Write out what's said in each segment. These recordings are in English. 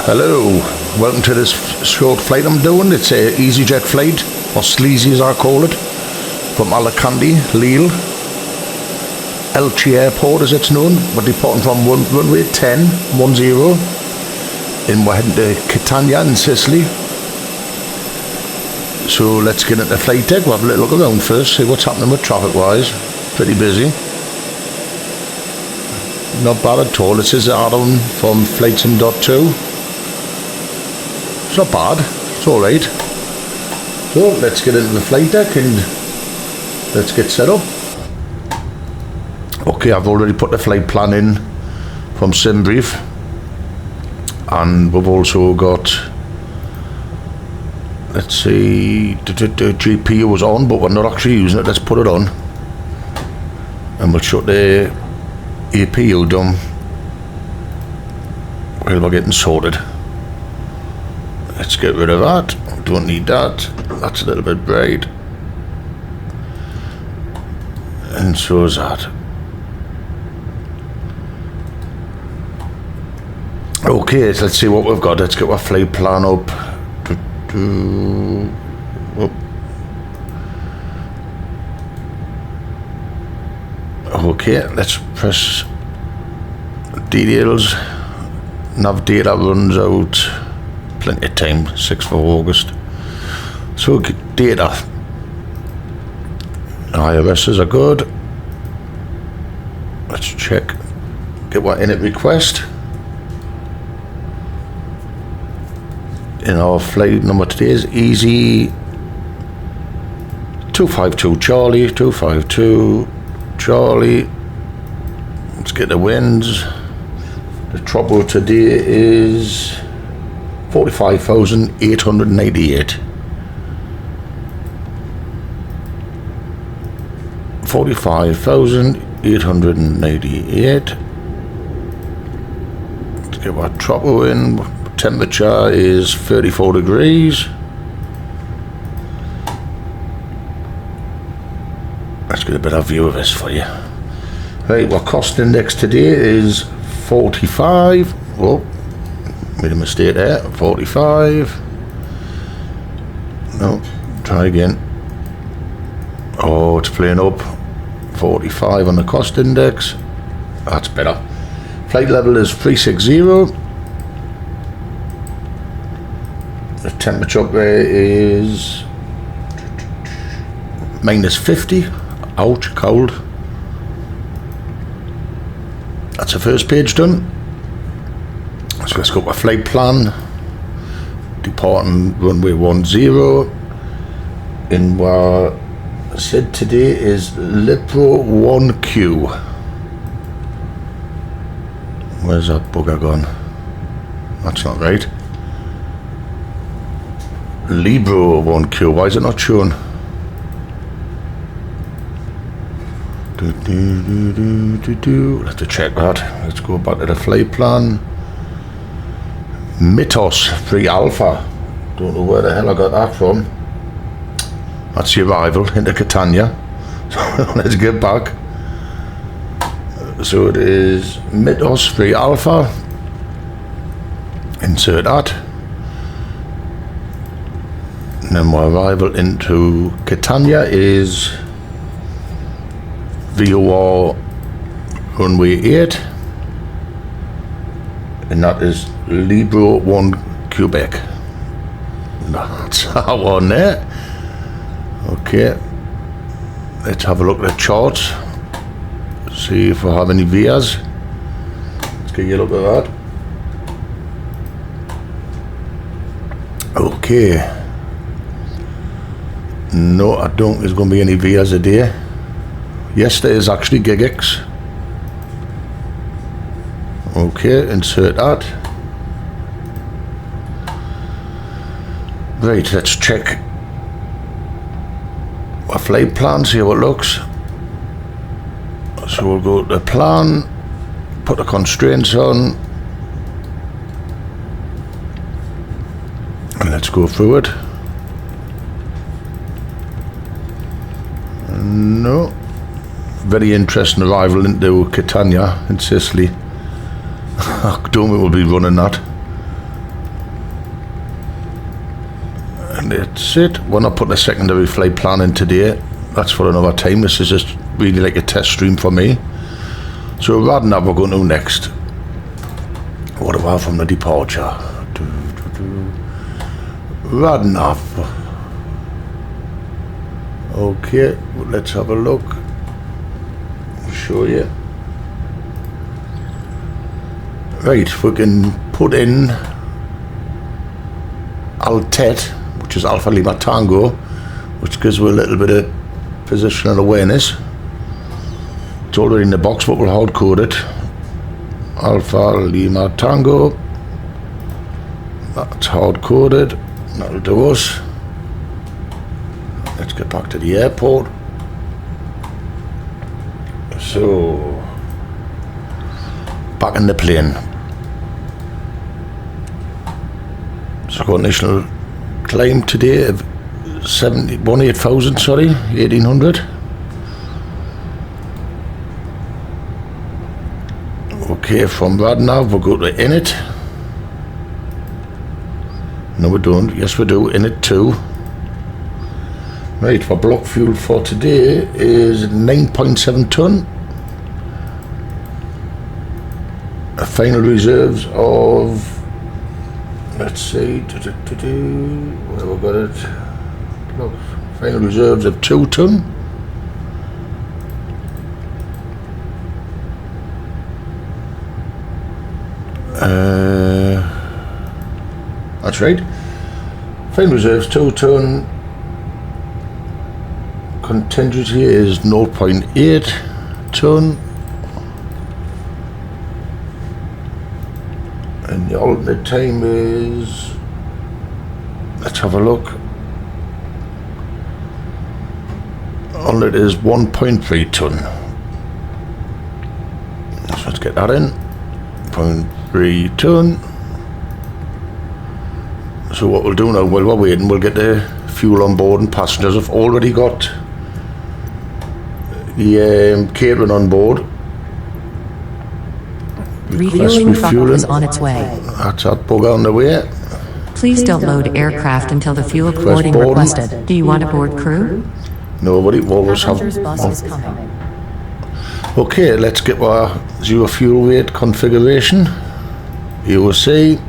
Hello, welcome to this short flight I'm doing. It's a EasyJet flight, or sleazy as I call it, from Alicante, Lille, Elche Airport as it's known. We're departing from runway 10, and we're heading to Catania in Sicily. So let's get into the flight deck. We'll have a little look around first, see what's happening with traffic wise. Pretty busy. Not bad at all. This is Adam from FlightSim.2. It's not bad, it's alright. So let's get into the flight deck and let's get set up. Okay, I've already put the flight plan in from SimBrief, and we've also got, let's see, the GPU was on, but we're not actually using it. Let's put it on and we'll shut the APU down while we're getting sorted. Let's get rid of that. Don't need that. That's a little bit bright. And so is that. Okay, so let's see what we've got. Let's get our flight plan up. Okay, let's press details. Nav data runs out. Plenty of time, 6th of August. So data. IRSs are good. Let's check. Get what init request. And our flight number today is Easy 252 Charlie, 252 Charlie. Let's get the winds. The trouble today is 45,888. 45,888. Let's get our trouble in. Temperature is 34 degrees. Let's get a better view of this for you. Right, our cost index today is 45. Oh, made a mistake there. 45. No, try again. Oh, it's playing up. 45 on the cost index. That's better. Flight level is 360. The temperature up there is -50. Ouch, cold. That's the first page done. So let's go to our flight plan. Departing runway 10. And what I said today is Libro 1Q. Where's that bugger gone? That's not right. Libro 1Q. Why is it not showing? We'll have to check that. Let's go back to the flight plan. Mythos 3 Alpha. Don't know where the hell I got that from. That's the arrival into Catania. So let's get back. So it is Mythos 3 Alpha. Insert that. And then my arrival into Catania is VOR runway 8. And that is Libro 1 Quebec. That's our one there. Okay, let's have a look at the charts. See if we have any VIAs. Let's get a look at that. Okay. No, I don't think there's going to be any VIAs a day. Yes, there is actually GigX. Okay, insert that. Right, let's check our flight plan, see how it looks. So we'll go to the plan, put the constraints on, and let's go through it. No. Very interesting arrival into Catania in Sicily. I don't think we'll be running that. That's it. We're not putting a secondary flight plan in today. That's for another time. This is just really like a test stream for me. So RadNav we're going to next. What do I have from the departure? RadNav. Okay, let's have a look. I'll show you. Right, we can put in ALTET, which is Alpha Lima Tango, which gives you a little bit of positional awareness. It's already in the box, but we'll hard code it. Alpha Lima Tango. That's hard coded. That'll do us. Let's get back to the airport. So, back in the plane. So, got initial climb today of 18,000, sorry, 1,800. Okay, from RadNav we'll go to Init. No, we don't. Yes, we do. Init 2. Right, our block fuel for today is 9.7 ton. A final reserves of, let's see, where have we got it? Look, final reserves of 2 ton. That's right. Final reserves 2 ton. Contingency is 0.8 ton. And the alternate time is, let's have a look. Alternate is 1.3 ton. So let's get that in. 0.3 ton. So what we'll do now, while we're waiting, we'll get the fuel on board, and passengers have already got the catering on board. Refueling truck is on its way. That's that bugger on the way. Please don't load aircraft until the fuel boarding requested. Do you want a board crew? Nobody. We'll always have. Bus is coming. Okay, let's get our zero fuel weight configuration. You will see.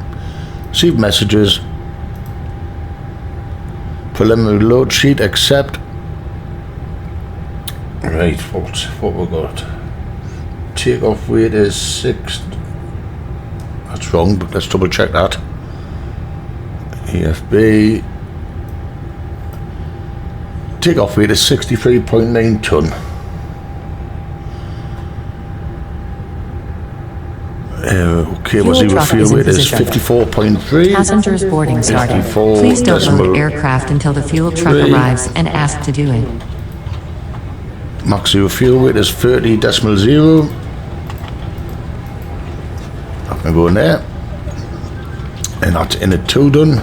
Receive messages. Preliminary load sheet, accept. Right, what we got? Takeoff weight is 6. That's wrong, but let's double check that. EFB. Takeoff weight is 63.9 ton. Okay, well, zero fuel weight is 54.3. Passengers boarding started. Please don't load aircraft until the fuel truck arrives and ask to do it. Max zero fuel weight is 30.0. I can go in there. And that's Init 2 done.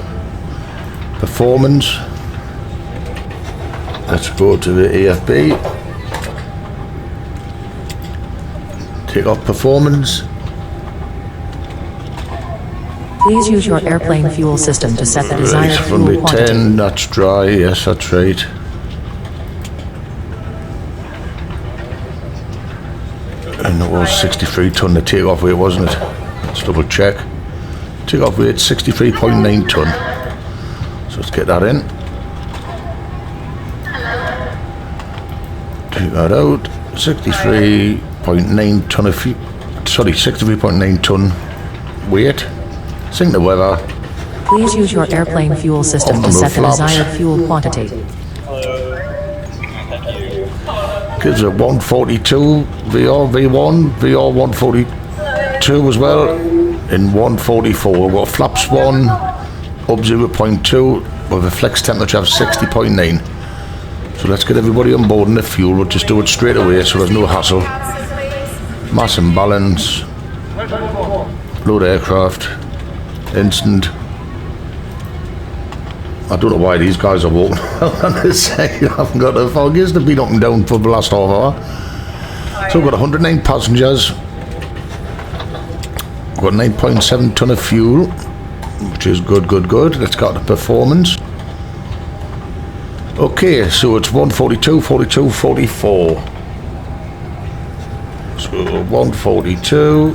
Performance. Let's go to the AFB. Take off performance. Please use your airplane fuel system to set the desired fuel quantity. 10, that's dry, yes, that's right. And it was 63 ton the takeoff weight, wasn't it? Let's double check. Takeoff weight 63.9 ton. So let's get that in. Take that out. 63.9 ton of fuel. Sorry, 63.9 ton weight. Sync the weather. Please use your airplane fuel system to set the desired fuel quantity. Gives a 142 VR V1, VR 142 as well, in 144. We've got flaps 1 up 0.2 with a flex temperature of 60.9. So let's get everybody on board in the fuel. We'll just do it straight away so there's no hassle. Mass and balance. Load aircraft. Instant. I don't know why these guys are walking around this side. I haven't got the foggies. They've been up and down for the last half hour. So we've got 109 passengers. We've got 9.7 ton of fuel, which is good. Let's go to performance. Okay, so it's 142, 42, 44. So 142,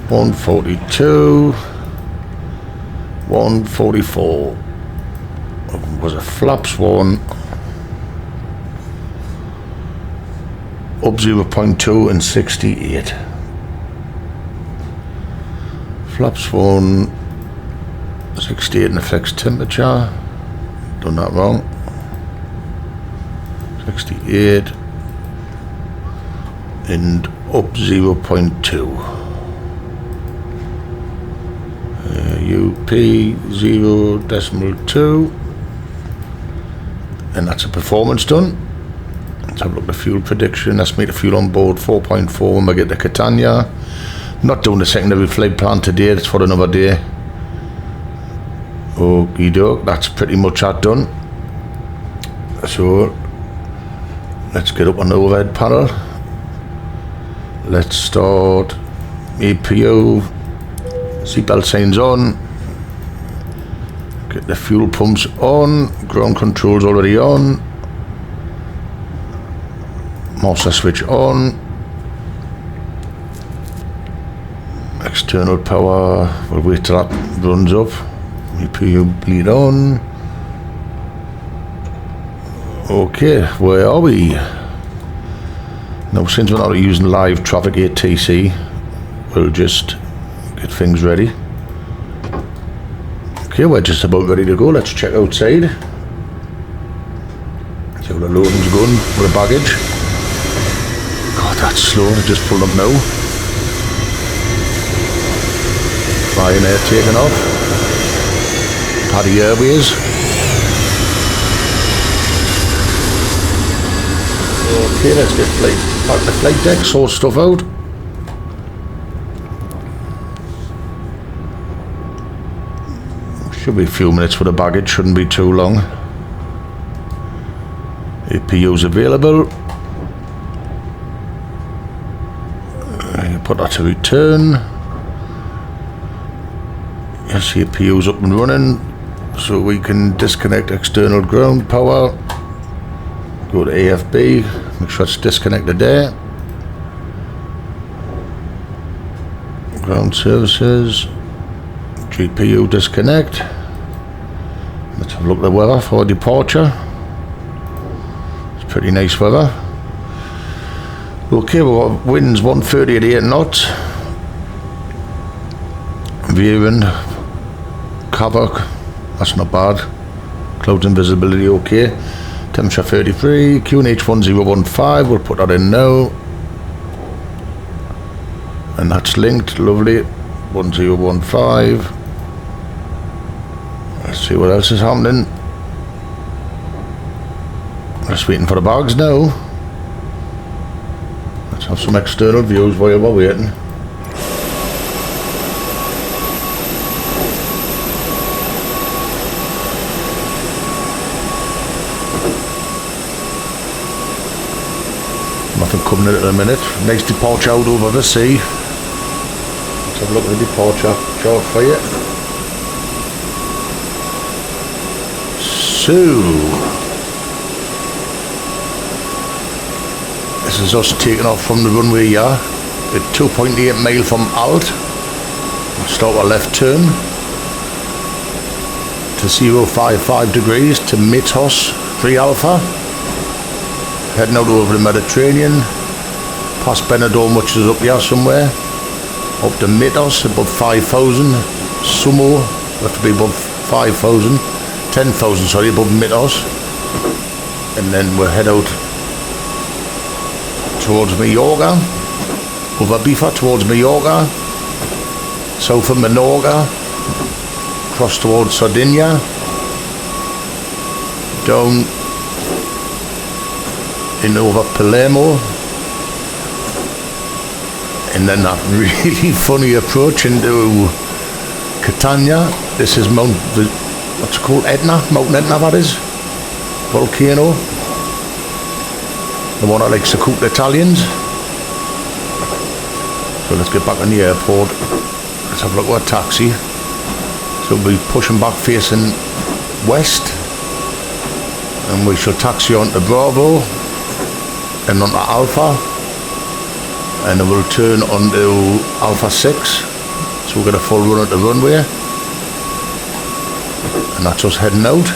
142, 144. Was a flaps one, up 0.2 and 68. Flaps one, 68 and affects temperature. Done that wrong. 68 and up 0.2. UP 0.2, and that's a performance done. Let's have a look at the fuel prediction. Estimate the fuel on board 4.4 when we get to Catania. Not doing the secondary flight plan today, that's for another day. Okie doke, that's pretty much that done. So let's get up on the overhead panel. Let's start APU, seatbelt signs on, get the fuel pumps on, ground controls already on, master switch on, external power, we'll wait till that runs up, APU bleed on. Okay, where are we? Now since we're not using live traffic ATC, we'll just get things ready. Okay, we're just about ready to go. Let's check outside. See how the loading's going for the baggage. God, that's slow. I just pulled up now. Ryanair taking off. Paddy Airways. Okay, let's get back to the flight deck, sort stuff out. Should be a few minutes for the baggage, shouldn't be too long. APU's available. Put that to return. Yes, the APU's up and running, so we can disconnect external ground power. Go to AFB, make sure it's disconnected there. Ground services, GPU disconnect. Let's have a look at the weather for departure. It's pretty nice weather. Okay, we've got winds 130 at 8 knots. Veering, Cavoc, that's not bad. Clouds and visibility okay. Temperature 33, QNH 1015, we'll put that in now. And that's linked, lovely. 1015. Let's see what else is happening. Just waiting for the bags now. Let's have some external views while we're waiting. Nothing coming in at the minute. Nice departure out over the sea. Let's have a look at the departure chart for you. So this is us taking off from the runway here at 2.8 mile from Alt. We'll start our left turn to 055 degrees to Mythos 3 Alpha. Heading out over the Mediterranean, past Benidorm, which is up here somewhere, up to Mythos, above 5,000, Sumo, we have to be above 5,000, 10,000, sorry, above Mythos, and then we'll head out towards Mallorca, over Bifa towards Mallorca, south of Menorca, cross towards Sardinia, down in over Palermo, and then that really funny approach into Catania. This is what's it called, Etna, Mount Etna that is, volcano, the one that likes to cook the Italians. So let's get back on the airport, let's have a look at our taxi. So we'll be pushing back facing west, and we shall taxi on to Bravo and on to Alpha, and then we'll turn on to Alpha 6, so we'll get a full run at the runway, and that's us heading out.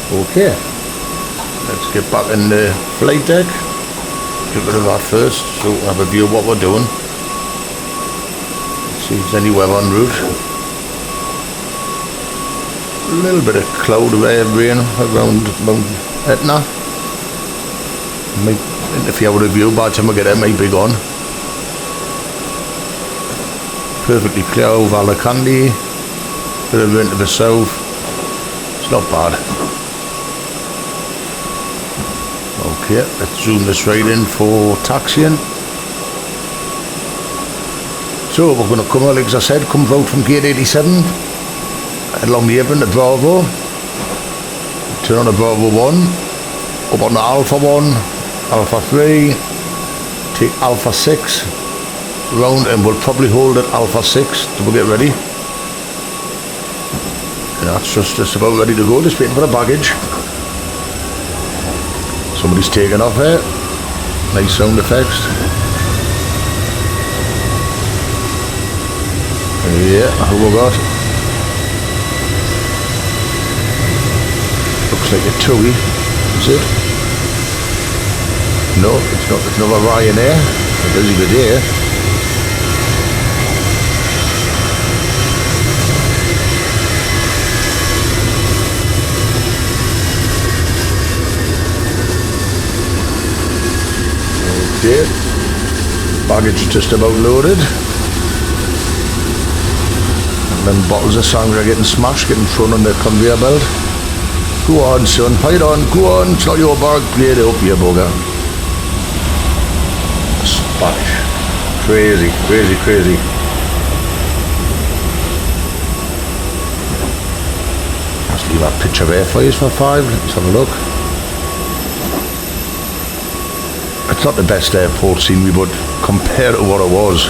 Okay, let's get back in the flight deck, get rid of that first so we have a view of what we're doing. See if there's any weather en route. A little bit of cloud rain around Mount Etna. Might interfere with the view. By the time we get there, it might be gone. Perfectly clear over Alicante. Bit of rain to the south. It's not bad. Okay, let's zoom this right in for taxiing. So we're going to come out, like I said, come out from gate 87 along the apron to Bravo, turn on to Bravo 1, up on the Alpha 1, Alpha 3, take Alpha 6 round, and we'll probably hold at Alpha 6 till we get ready. And that's just about ready to go, just waiting for the baggage. Somebody's taking off here. Nice sound effects. Yeah, who we got? Looks like a TUI, is it? No, it's not. It's another Ryanair. A busy good day. Okay, baggage just about loaded. Then bottles of sangria getting smashed, getting thrown on the conveyor belt. Go on, son, pile on, go on, it's not your bag, play it up, you bugger. Spanish. Crazy, crazy, crazy. Let's leave that picture there for you for 5, let's have a look. It's not the best airport scenery, but compared to what it was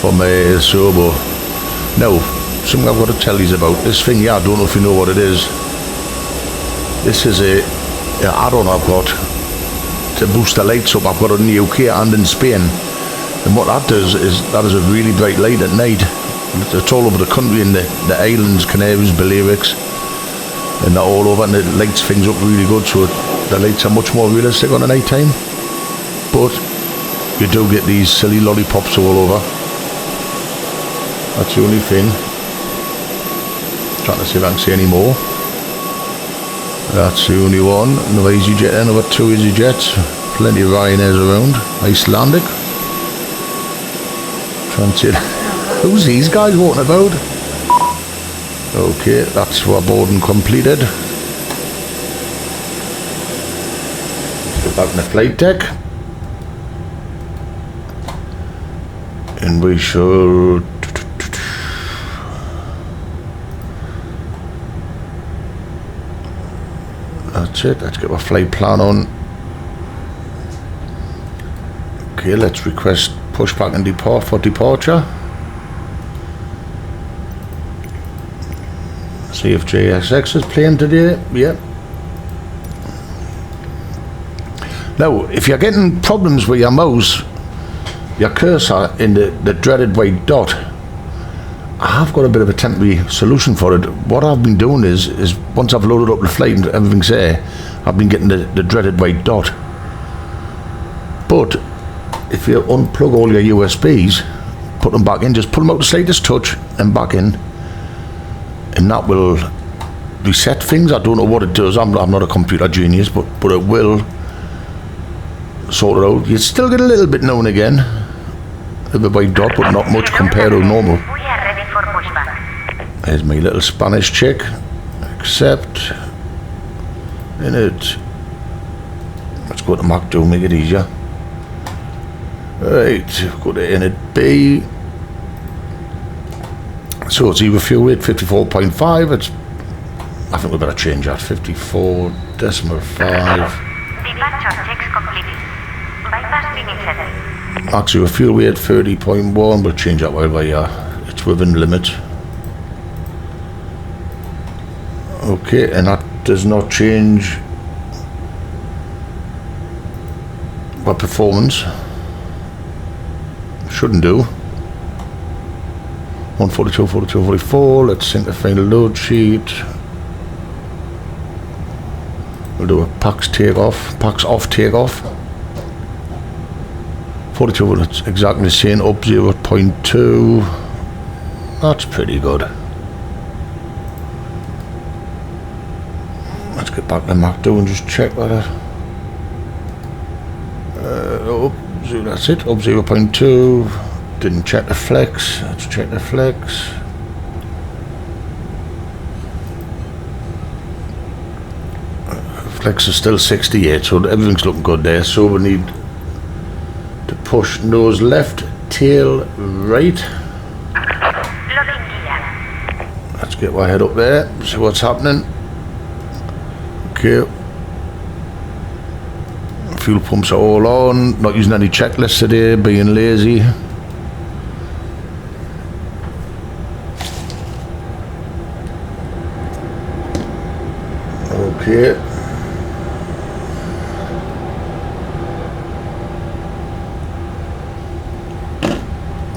from Sobo. Now, something I've got to tell you about this thing. Yeah, I don't know if you know what it is. This is a add-on I've got to boost the lights up. I've got it in the UK and in Spain, and what that does is that is a really bright light at night. It's all over the country, in the islands, Canaries, Balearics, and they're all over, and it lights things up really good, so the lights are much more realistic on the night time. But you do get these silly lollipops all over. That's the only thing. Trying to see if I can see any more. That's the only one. Another EasyJet, another 2 EasyJets. Plenty of Ryanairs around. Icelandic. Transit. Who's these guys walking about? Okay, that's our boarding completed. Let's go back in the flight deck. And we shall... That's it, let's get our flight plan on. Okay, let's request pushback and depart for departure. See if JSX is playing today. Yep. Now, if you're getting problems with your mouse, your cursor in the dreaded white dot, I have got a bit of a temporary solution for it. What I've been doing is once I've loaded up the flight and everything's there, I've been getting the dreaded white dot. But if you unplug all your USBs, put them back in, just pull them out the slightest touch and back in, and that will reset things. I don't know what it does. I'm not a computer genius, but it will sort it out. You still get a little bit now and again of a white dot, but not much compared to normal. There's my little Spanish chick. Accept. In it. Let's go to Mac to make it easier. Right, go to init B. So it's either fuel weight 54.5. It's, I think we better change that. 54.5. Actually, fuel weight 30.1. We'll change that while it's within limit. Okay, and that does not change what performance. Shouldn't do. 142, 42, 44. Let's sync the final load sheet. We'll do a packs takeoff, packs off takeoff. 42, it's exactly the same, up 0.2. That's pretty good. Let's get back to Mach 2 and just check that. That's it, up 0.2. Didn't check the flex. Let's check the flex. Flex is still 68, so everything's looking good there. So we need to push nose left, tail right. Let's get my head up there, see what's happening. Okay. Fuel pumps are all on. Not using any checklists today, being lazy. Okay.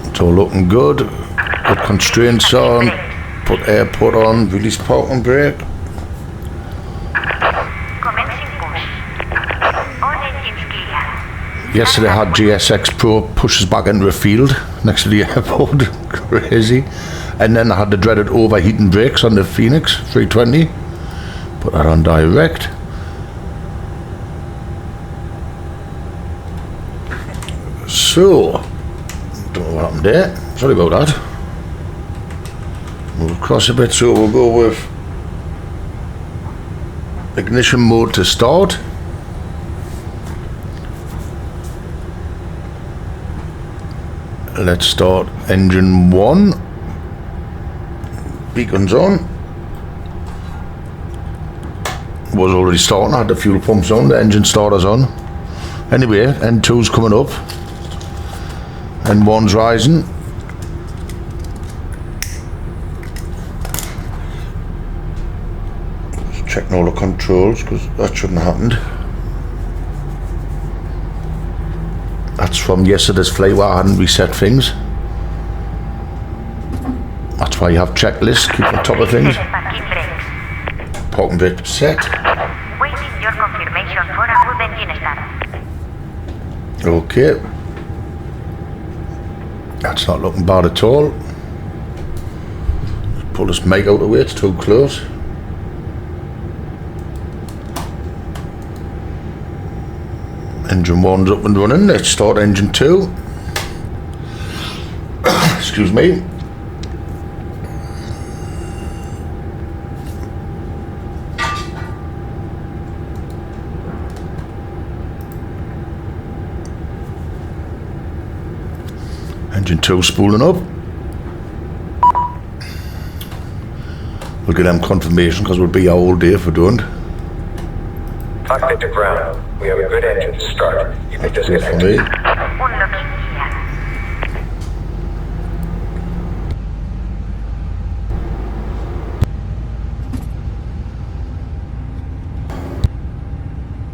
It's all looking good. Put constraints on. Put airport on. Release parking brake. Yesterday I had GSX Pro pushes back into a field next to the airport. Crazy. And then I had the dreaded overheating brakes on the Fenix A320. Put that on direct. So, don't know what happened there. Sorry about that. Move across a bit, so we'll go with ignition mode to start. Let's start engine 1. Beacons on. Was already starting, I had the fuel pumps on, the engine starter's on. Anyway, N2's coming up. N1's rising. Just checking all the controls, because that shouldn't have happened. That's from yesterday's flight where I hadn't reset things. That's why you have checklists, keep on top of things. Parking brake set. Waiting your confirmation for a good engine start. Okay. That's not looking bad at all. Pull this mic out of the way, it's too close. Engine 1's up and running. Let's start engine 2. Excuse me. Engine 2 spooling up. We'll get them confirmation because we'll be out all day if we don't. Cockpit to ground. We have a good engine to start. You may disconnect. For me.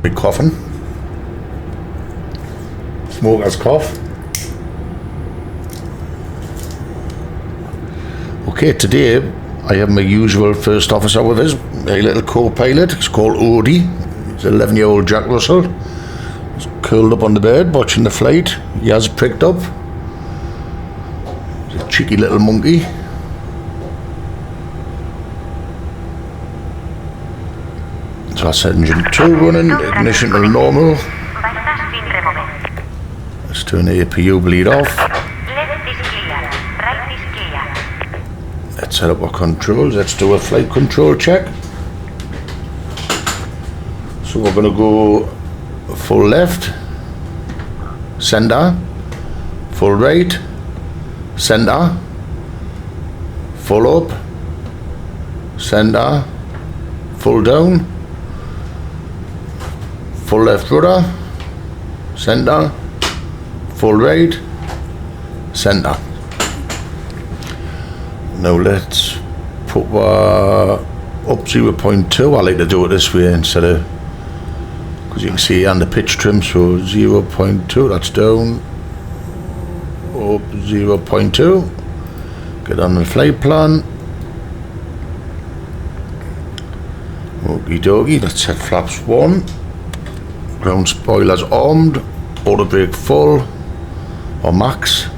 Big coughing. Smoker's cough. Okay, today I have my usual first officer with us, a little co-pilot. It's called Odie. He's an 11-year-old Jack Russell. He's curled up on the bed watching the flight. He has pricked up. He's a cheeky little monkey. So that's engine 2 running, ignition to normal. Let's turn the APU bleed off. Let's set up our controls. Let's do a flight control check. So we're going to go full left, center, full right, center, full up, center, full down, full left rudder, center, full right, center. Now let's put our up 0.2. I like to do it this way instead of, because you can see on the pitch trim, so 0.2, that's down, up 0.2, get on the flight plan. Okie dokie, let's set flaps 1, ground spoilers armed, auto brake full, or max.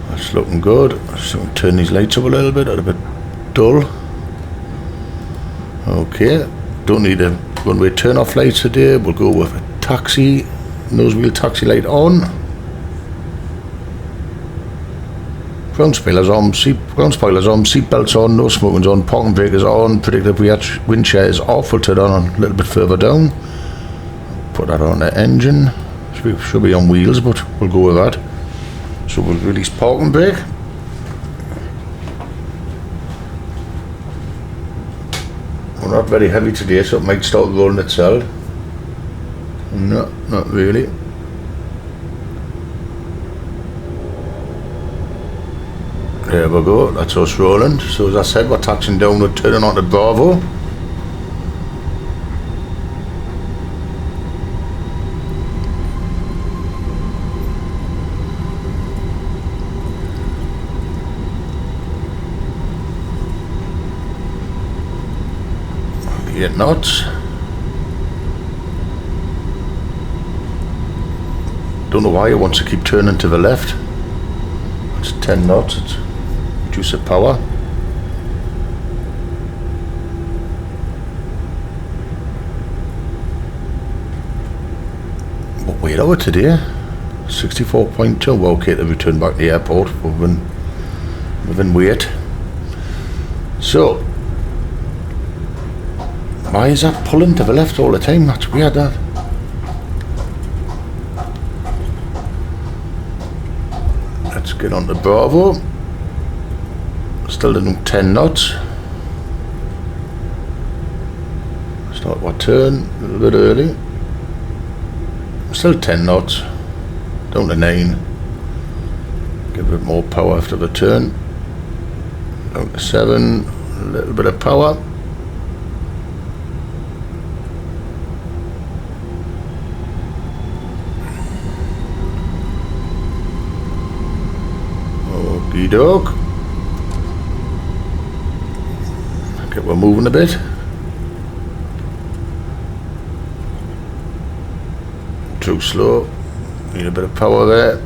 That's looking good. Just going to turn these lights up a little bit, they're a bit dull. Okay, don't need a runway turn off lights today, we'll go with a taxi, nose wheel taxi light on. Ground spoilers on, seat belts on, no smoking's on, parking brake is on, predictive wind shear is off, we'll turn it on a little bit further down. Put that on the engine, should be on wheels, but we'll go with that. So we'll release parking brake. We're not very heavy today, so it might start rolling itself. No, not really. There we go, that's us rolling. So as I said, we're taxiing down, we're turning on to Bravo. Eight knots. Don't know why it wants to keep turning to the left. It's 10 knots. It's reduce the power. What weight are we today? 64.2. Well, okay to return back to the airport within weight. So why is that pulling to the left all the time? That's weird, that. Let's get on to Bravo. Still doing 10 knots. Start our turn a little bit early. Still 10 knots. Down to 9. Give a bit more power after the turn. Down to 7. A little bit of power. Okie doke. Okay, we're moving a bit. Too slow. Need a bit of power there.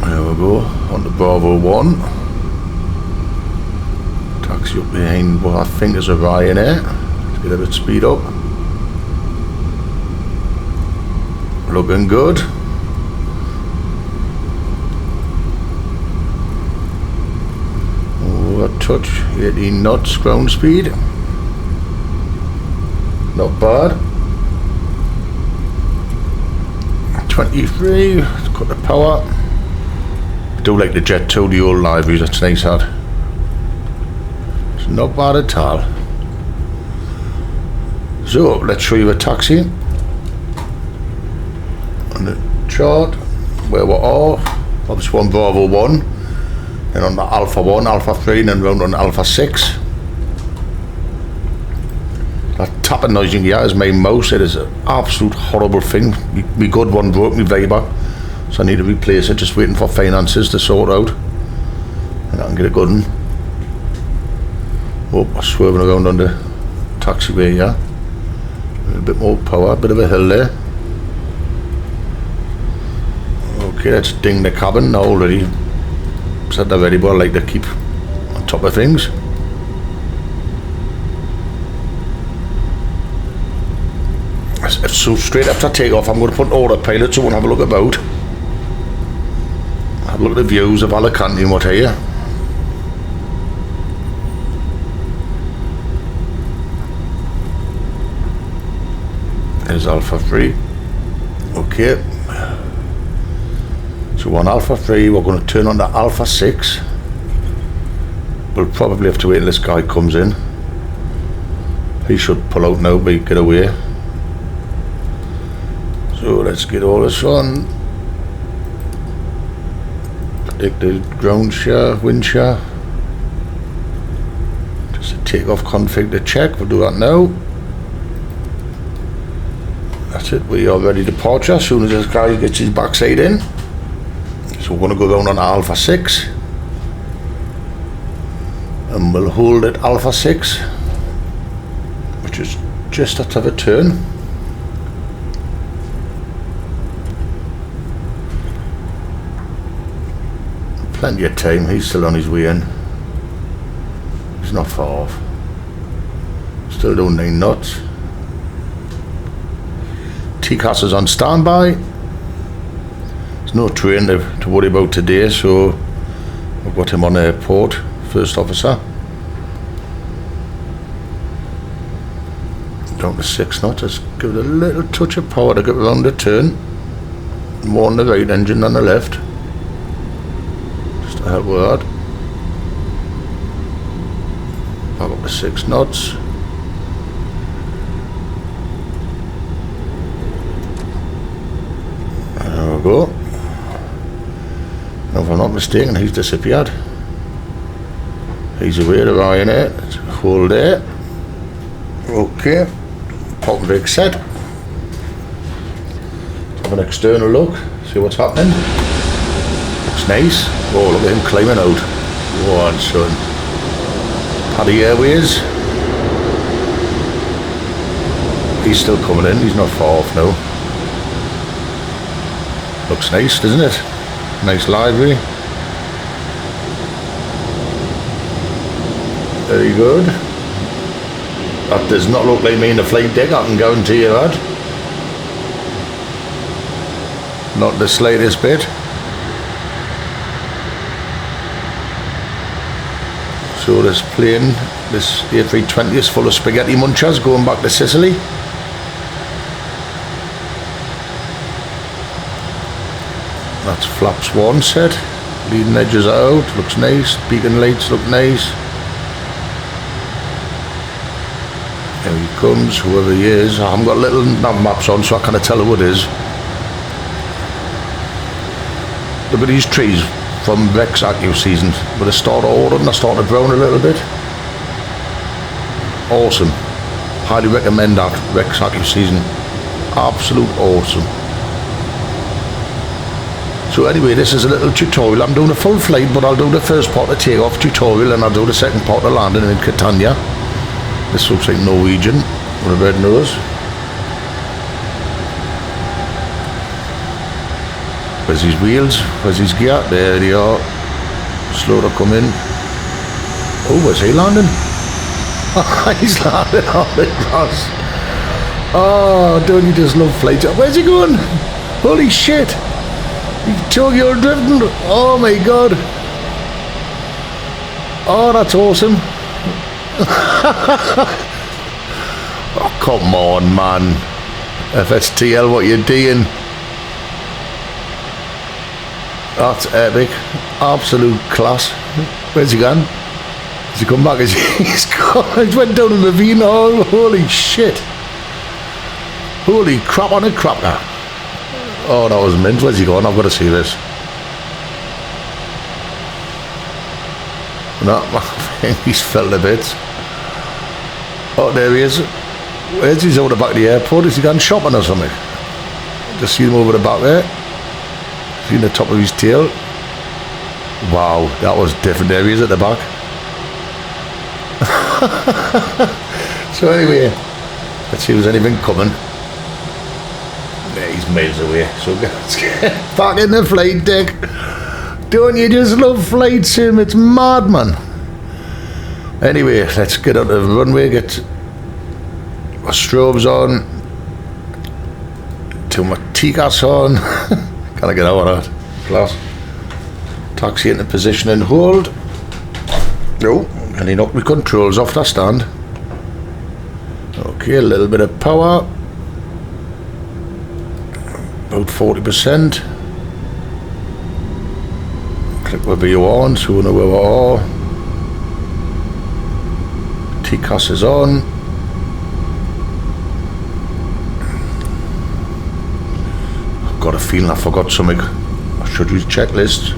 There we go. On to Bravo 1. Taxi up behind what I think is a Ryanair. Let's get a bit of speed up. Looking good. Oh, a touch. 18 knots ground speed. Not bad. 23. Let's cut the power. I do like the Jet 2, the old liveries. That's nice, that. It's not bad at all. So let's show you a taxi on the chart where we're off. Obviously on Bravo 1, then on the Alpha 1, Alpha 3, and then round on Alpha 6. That tapping noise you can hear is my mouse. It is an absolute horrible thing. My good one broke, my Viber, so I need to replace it. Just waiting for finances to sort out, and I can get a good one. Oh, I'm swerving around on the taxiway here. A bit more power, a bit of a hill there. Okay, let's ding the cabin. Now already said already, but I like to keep on top of things. So straight after takeoff, I'm going to put autopilot so we'll have a look about. Have a look at the views of Alicante and what have you. There's Alpha 3. Okay. So on Alpha 3, we're going to turn on to Alpha 6. We'll probably have to wait until this guy comes in. He should pull out now, but get away. So So let's get all this on. Predicted ground shear, wind shear. Just a takeoff config to check. We'll do that now. That's it. We are ready to departure as soon as this guy gets his backside in. So we're going to go down on Alpha 6. And we'll hold at Alpha 6, which is just out of a turn. Plenty of time, he's still on his way in. He's not far off. Still doing 9 knots. TCAS is on standby. There's no train to worry about today, so I've got him on airport, first officer. Down to 6 knots, let's give it a little touch of power to get around the turn. More on the right engine than the left. Just to help with that. Back up to 6 knots. There we go. Now if I'm not mistaken, he's disappeared. He's away to Ryanair. Let's hold there. Okay. Pop and brake set. Have an external look, see what's happening. Looks nice. Oh, look at him climbing out. One son. Paddy Airways. He's still coming in, he's not far off now. Looks nice, doesn't it? Nice livery. Very good. That does not look like me in the flight deck, I can guarantee you that. Not the slightest bit. So this plane, this A320 is full of spaghetti munchers going back to Sicily. That's flaps 1 set. Leading edges are out, looks nice. Beacon lights look nice. Here he comes, whoever he is. I haven't got little nav maps on, so I can't tell who it is. Look at these trees from Rex ACCUSEASONS. But they started ordering, they started brown a little bit. Awesome. Highly recommend that, Rex ACCUSEASON. Absolute awesome. So anyway, this is a little tutorial. I'm doing a full flight, but I'll do the first part of takeoff tutorial and I'll do the second part of landing in Catania. This looks like Norwegian with a red nose. Where's his wheels? Where's his gear? There they are. Slow to come in. Oh, where's he landing? He's landing on the grass. Oh, don't you just love flights? Where's he going? Holy shit! Tokyo drifting. Oh my god. Oh, that's awesome. Oh, come on, man. FSTL, what you doing? That's epic. Absolute class. Where's he gone? Has he come back? He's gone. He went down in the ravine. Oh, holy shit. Holy crap on a cracker. Oh, that was mint. Where's he gone? I've got to see this. No, he's fell to bits. Oh, there he is. Where's he over the back of the airport? Is he gone shopping or something? Just see him over the back there. See the top of his tail. Wow, that was different areas at the back. So anyway, let's see if there's anything coming. Yeah, he's miles away. So let's get back in the flight deck. Don't you just love flight sim? It's mad, man. Anyway, let's get out of the runway, get my strobes on, to my TCAS on. Can I get out of that? Class. Taxi into position and hold. No, and he knocked my controls off the stand. Okay, a little bit of power. About 40%. Click wherever you want, so we know where we are. TCAS is on. got a feeling I forgot something. I should use checklist.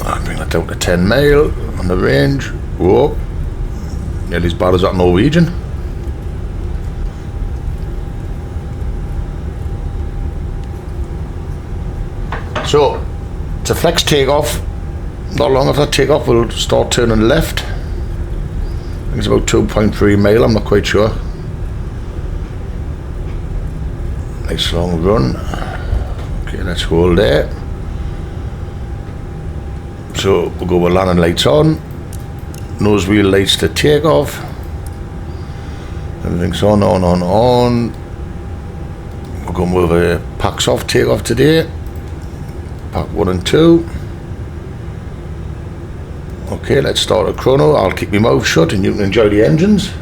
I bring that down to 10 mile on the range. Whoa, nearly as bad as that Norwegian. So to flex takeoff, not long after takeoff we'll start turning left. I think it's about 2.3 mile, I'm not quite sure. Nice long run. Okay, let's hold there. So we'll go with landing lights on, nose wheel lights to take off. Everything's on. We're going with a packs off takeoff today. Pack 1 and 2. Okay, let's start a chrono. I'll keep my mouth shut and you can enjoy the engines.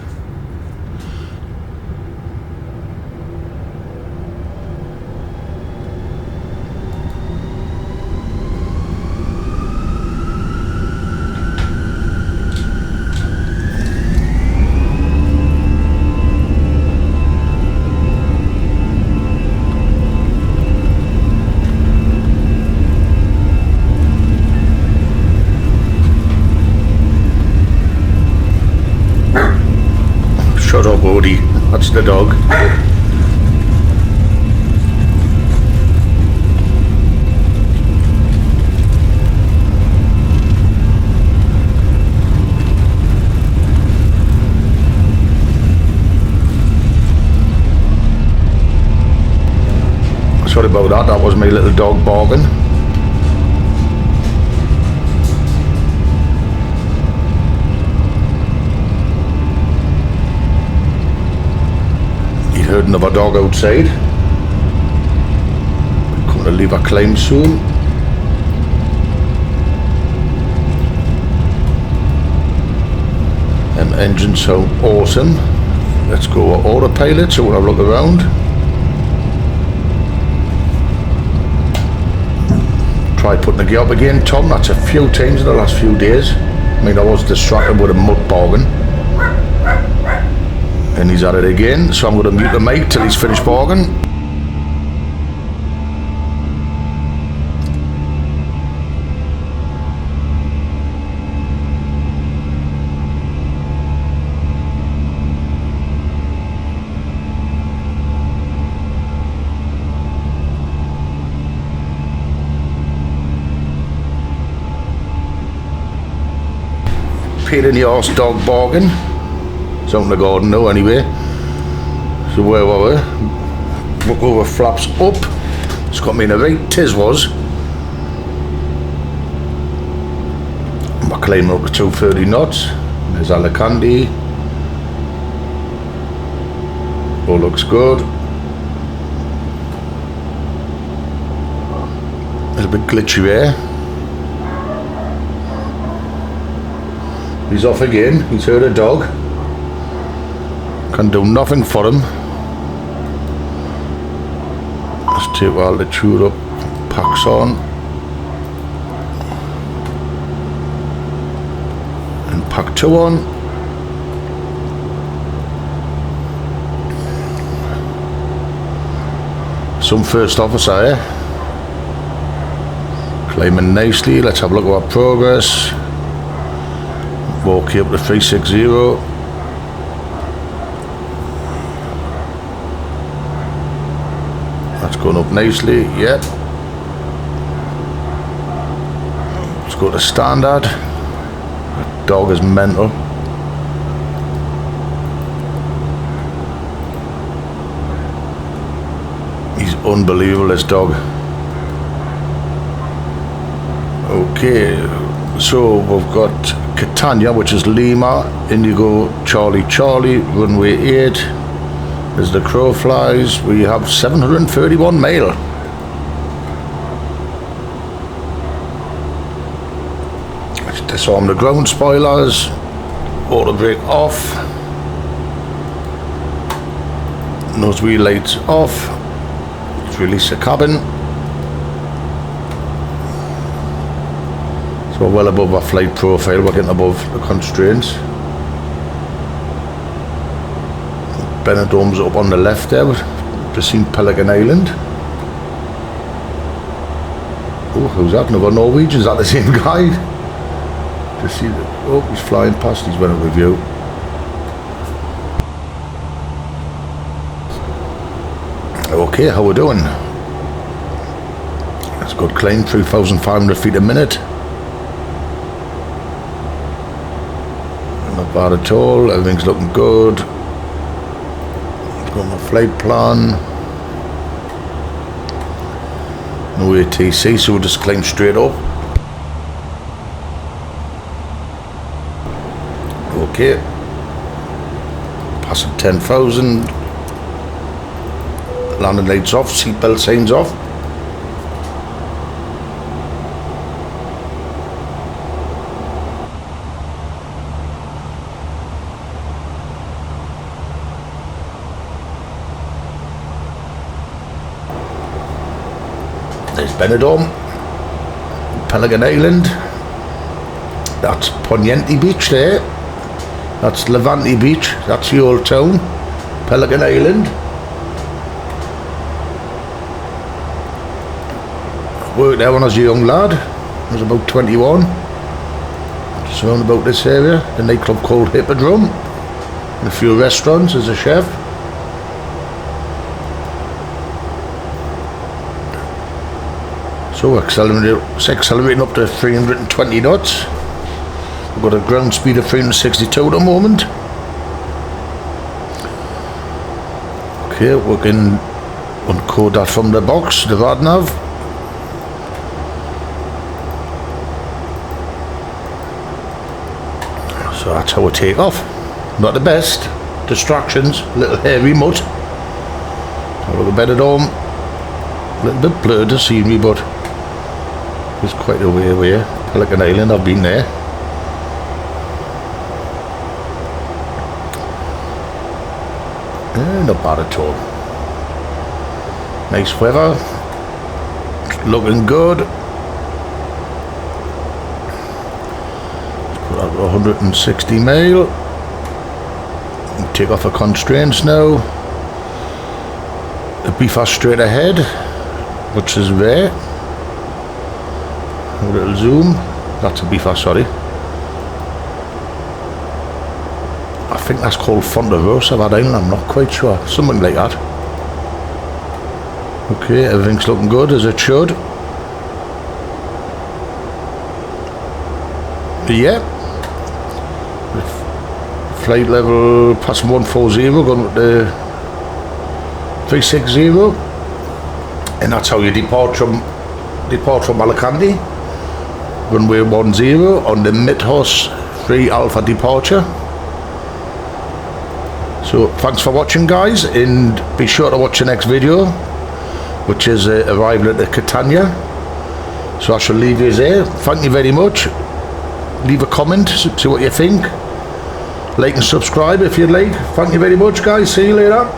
Shut up, Odie. That's the dog. Sorry about that. That was my little dog barking. Heard another dog outside. We're going to leave a climb soon. Them engines sound awesome. Let's go autopilot so we'll have a look around. Try putting the gear up again, Tom. That's a few times in the last few days. I mean, I was distracted with a mutt bargain. And he's at it again, so I'm going to mute the mic till he's finished barking. Pain in the arse dog barking. It's out in the garden now anyway. So where were we? Look over flaps up. It's got me in a right tiz was. I'm climbing up to 230 knots. There's Alicante. All looks good. A little bit glitchy there. He's off again. He's heard a dog. Can do nothing for him. Let's take all the tune up, packs on, and pack 2 on. Some first officer here. Climbing nicely. Let's have a look at our progress. Walk up to 360. That's going up nicely, yep. Let's go to standard. That dog is mental. He's unbelievable, this dog. Okay, so we've got Catania, which is Lima, Indigo, Charlie, Charlie, runway 8. As the crow flies, we have 731 mile. Let's disarm the ground spoilers. Auto brake off. Nose wheel lights off. Let's release the cabin. So we're well above our flight profile. We're getting above the constraints. Benidorm's up on the left there. Just seen Pelican Island. Oh, who's that? Another Norwegian? Is that the same guy? Just see the, oh, he's flying past. He's went a review. Okay, how we doing? That's a good climb, 3,500 feet a minute. Not bad at all. Everything's looking good. Got my flight plan. No ATC, so we'll just climb straight up. Okay. Passing 10,000. Landing lights off, seatbelt signs off. There's Benidorm, Pelican Island. That's Poniente Beach there. That's Levante Beach. That's the old town. Pelican Island. Worked there when I was a young lad. I was about 21. Just around about this area. A nightclub called Hippodrome. And a few restaurants as a chef. So we're accelerating up to 320 knots. We've got a ground speed of 362 at the moment. Okay, we can uncode that from the box, the RadNav. So that's how we take off. Not the best. Distractions, little hairy mutt. Have a look at Benidorm. A little bit blurred to see me, but it's quite a way away. Pelican Island, I've been there. Not bad at all. Nice weather. Looking good. Put out 160 mile. Take off the constraints now. The BFAS straight ahead, which is there. A little zoom. That's a BFAS, sorry. I think that's called Fontarosa, that island, I'm not quite sure. Something like that. Okay, everything's looking good as it should. Yeah. Flight level passing 140, going up to 360. And that's how you depart from Alicante. Runway 10 on the Midhorse 3 Alpha departure. So thanks for watching, guys, and be sure to watch the next video, which is arrival at the Catania. So I shall leave you there. Thank you very much. Leave a comment, see what you think. Like and subscribe if you'd like. Thank you very much, guys. See you later.